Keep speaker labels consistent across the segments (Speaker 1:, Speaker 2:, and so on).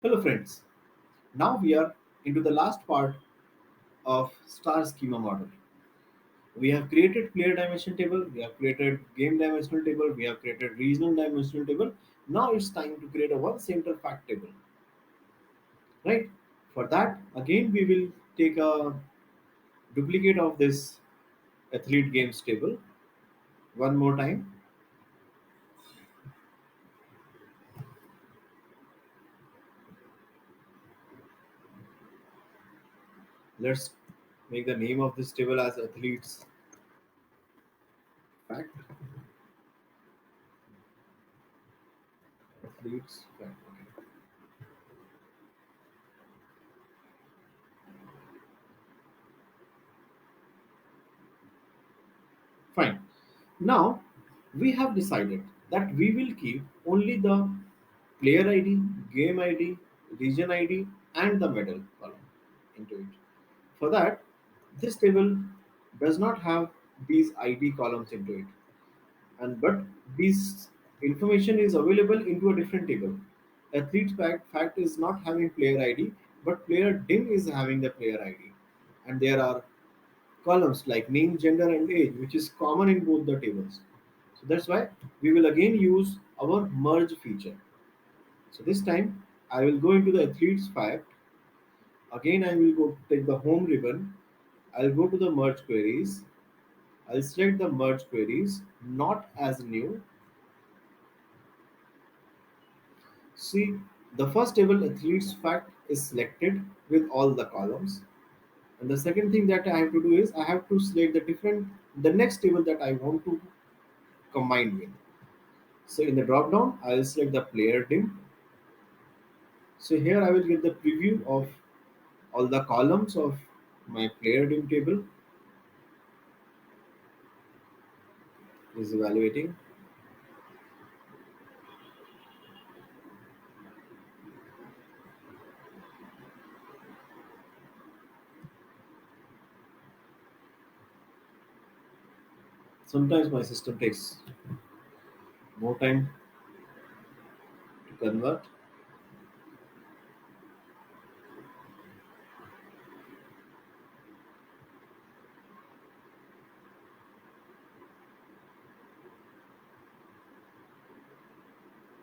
Speaker 1: Hello friends, now we are into the last part of star schema model. We have created player dimension table, we have created game dimensional table, we have created regional dimensional table. Now it's time to create a one central fact table, right? For that, again we will take a duplicate of this athlete games table one more time. Let's make the name of this table as athletes fact. Athletes fact. Okay. Fine. Now we have decided that we will keep only the player ID, game ID, region ID, and the medal column into it. For that, this table does not have these ID columns into it, and but this information is available into a different table. Fact is not having player ID, but player dim is having the player ID, and there are columns like name, gender, and age, which is common in both the tables. So that's why we will again use our merge feature. So this time I will go into the athletes fact. Again, I will go take the home ribbon. I'll go to the merge queries. I'll select the merge queries, not as new. See, the first table athletes fact is selected with all the columns. And the second thing that I have to do is I have to select the next table that I want to combine with. So in the drop down, I'll select the player dim. So here I will get the preview of all the columns of my player dim table is evaluating. Sometimes my system takes more time to convert.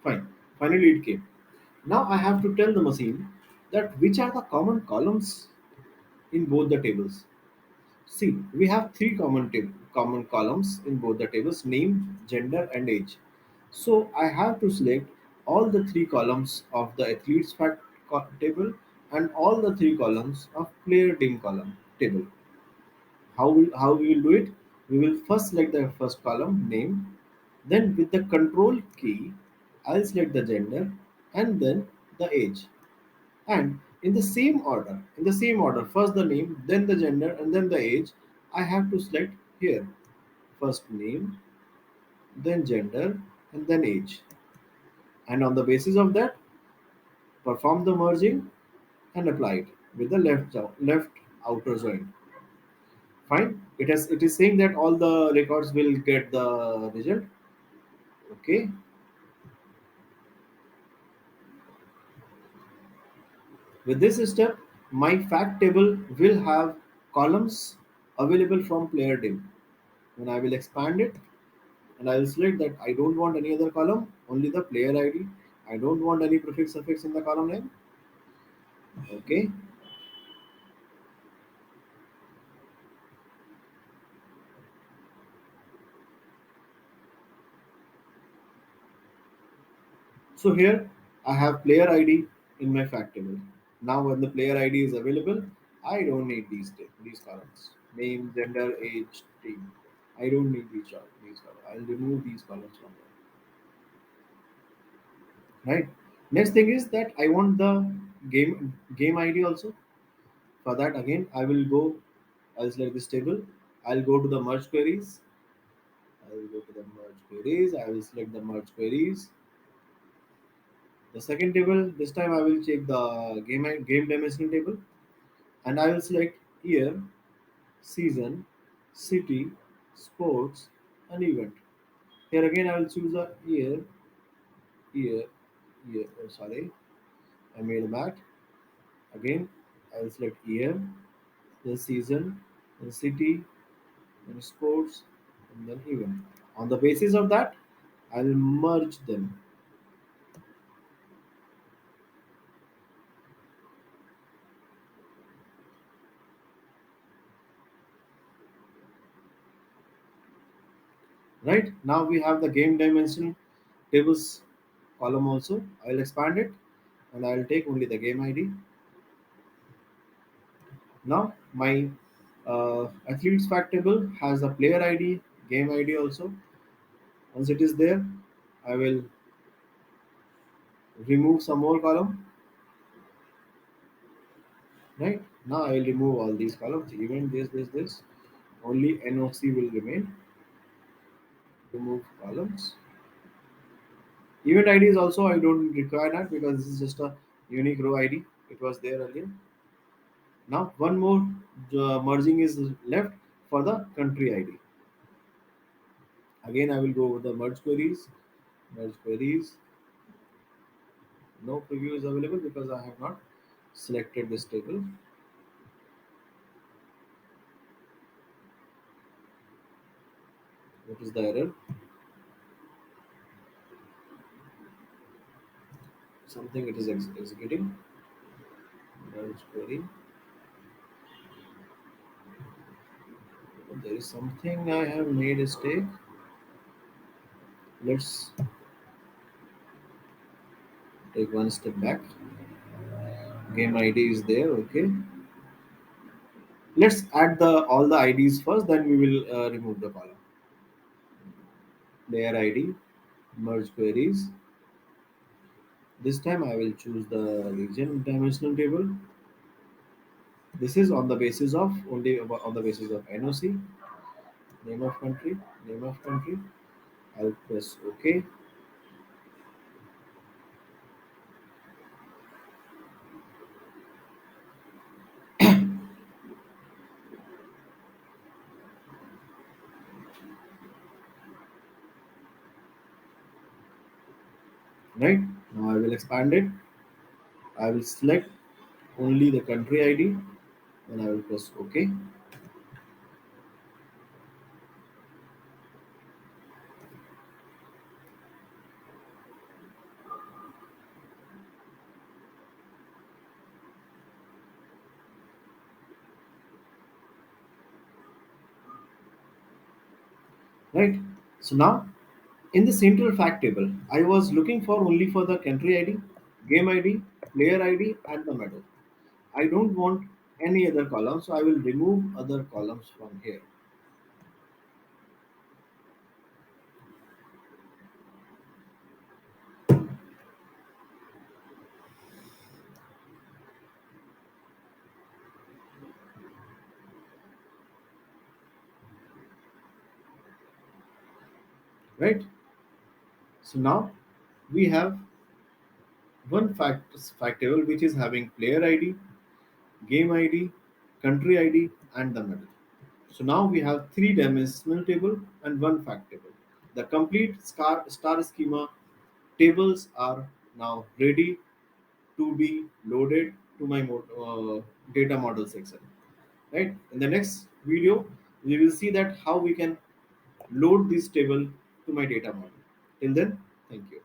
Speaker 1: Fine. Finally it came. Now I have to tell the machine that which are the common columns in both the tables. See, we have three common columns in both the tables: name, gender, and age. So I have to select all the three columns of the athletes fact table and all the three columns of player dim column table. How we will do it? We will first select the first column, name, then with the control key, I'll select the gender and then the age. And in the same order, first the name, then the gender, and then the age, I have to select here. First name, then gender, and then age. And on the basis of that, perform the merging and apply it with the left outer join. Fine. It is saying that all the records will get the result. Okay. With this step, my fact table will have columns available from player dim. When I will expand it, and I will select that I don't want any other column, only the player ID. I don't want any prefix suffix in the column name. Okay. So here I have player ID in my fact table. Now when the player ID is available, I don't need these columns. Name, gender, age, team. I don't need these columns. I'll remove these columns from there. Right. Next thing is that I want the game ID also. For that again I will go. I'll select this table. I'll go to the merge queries. I will go to the merge queries. I will select the merge queries. The second table, this time I will check the game dimension table, and I will select year, season, city, sports, and event. Here again I will choose a year, year, year. Oh, sorry. I made a mat. Again, I will select year, the season, the city, then sports, and then event. On the basis of that, I'll merge them. Right now we have the game dimension tables column also. I'll expand it and I'll take only the game ID. Now my athletes fact table has a player ID, game ID also. Once it is there, I will remove some more column. Right now I will remove all these columns. Event this. Only NOC will remain. Remove columns. Event ID is also I don't require that because this is just a unique row ID. It was there earlier. Now one more merging is left for the country ID. Again, I will go over the merge queries. Merge queries. No preview is available because I have not selected this table. What is the error? Something it is executing. Merge query. There is something I have made a mistake. Let's take one step back. Game ID is there. Okay. Let's add the all the IDs first. Then we will remove the column. Player ID. Merge queries. This time I will choose the region dimensional table. This is on the basis of only on the basis of NOC, name of country, name of country. I'll press OK. Right now I will expand it. I will select only the country ID and I will press OK. Right. So now in the central fact table, I was looking for only for the country ID, game ID, player ID, and the medal. I don't want any other column, so I will remove other columns from here. Right. So now we have one fact table which is having player ID, game ID, country ID, and the medal. So now we have three dimensional table and one fact table. The complete star schema tables are now ready to be loaded to my data model section. Right. In the next video, we will see that how we can load this table to my data model. Till then, thank you.